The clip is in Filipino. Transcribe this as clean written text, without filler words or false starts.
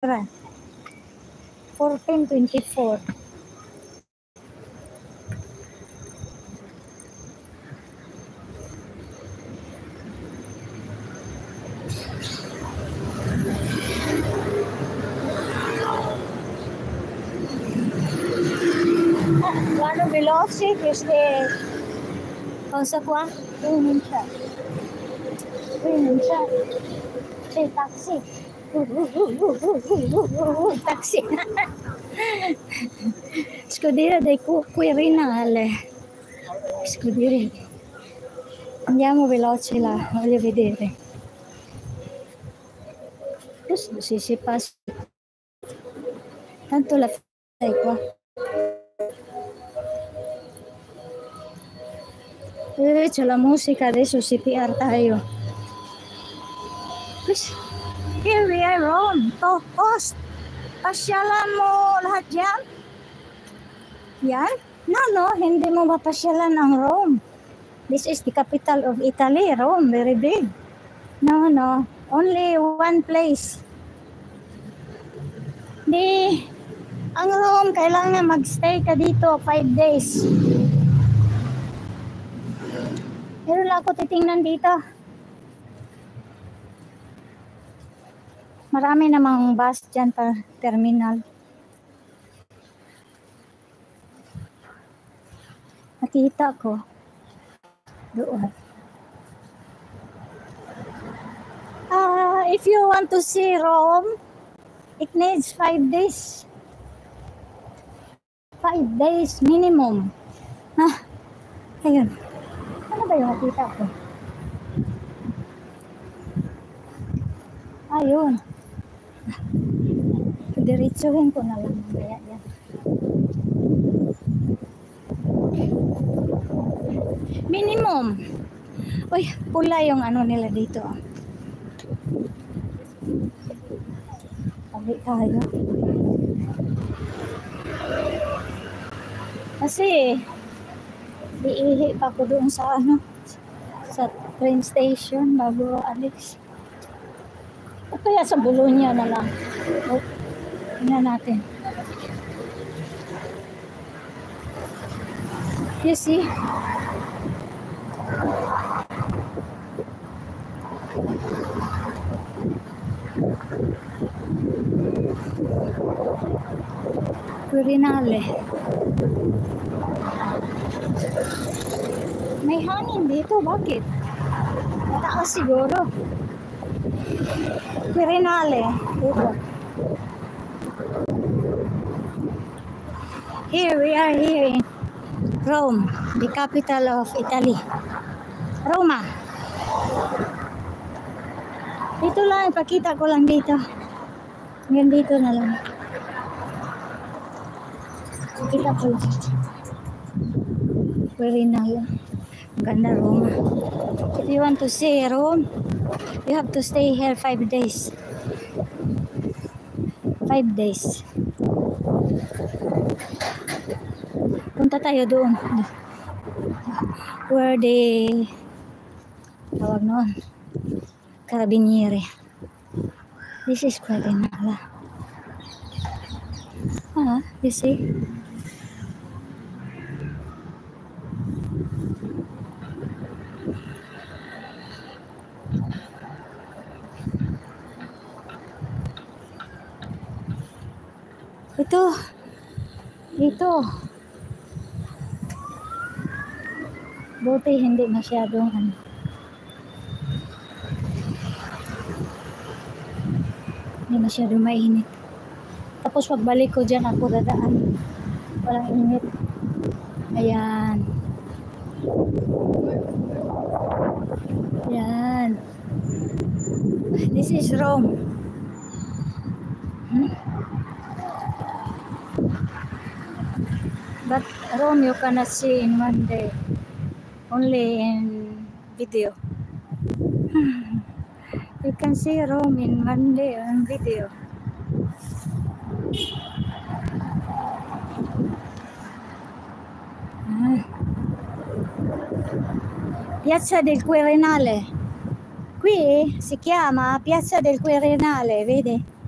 1424. Ano velocity is the cosa qua? Qui non c'è. C'è il taxi. Taxi. Scuderia del Quirinale. Scuderia. Andiamo veloce là, voglio vedere. Questo si passa. Tanto la festa è qua. C'è la musica, adesso CPR tayo. Here we are, Rome. Host. Pasyalan mo lahat yan? Yan? No, hindi mo mapasyalan ang Rome. This is the capital of Italy, Rome, very big. No, only one place. Ang Rome, kailangan magstay ka dito 5 days. Meron lang ako titingnan dito. Marami namang bus dyan pa terminal. Nakita ko. Doon. If you want to see Rome, it needs 5 days. 5 days minimum. Ayun. Ano ba yung nakita ko? Ayun. Diretsuhin ko na lang. Yan. Minimum. Uy, pula yung ano nila dito. Tabi tayo. Kasi iihi pa ko doon sa sa train station bago alis. O kaya sa Bologna na lang. Tingnan natin. You see? Quirinale. May hangin dito. Bakit? Mataas siguro. Quirinale. Here we are here in Rome, the capital of Italy. Roma. Dito lang, ipakita ko lang dito. Hanggang dito na lang. Kita ko lang. Quirinale. Ang ganda Roma. If you want to see Rome, you have to stay here 5 days. 5 days. Punta tayo doon. Where the tawag noon? Carabinieri. This is Quirinale. You see? Dito. Buti hindi masyadong hindi masyadong mainit. Tapos pagbalik ko dyan ako dadaan. Walang init. Ayan. Ayan. This is Rome. But Rome you cannot see in one day. Only in video. You can see Rome in one day on video. Piazza del Quirinale. Qui si chiama Piazza del Quirinale, vedi?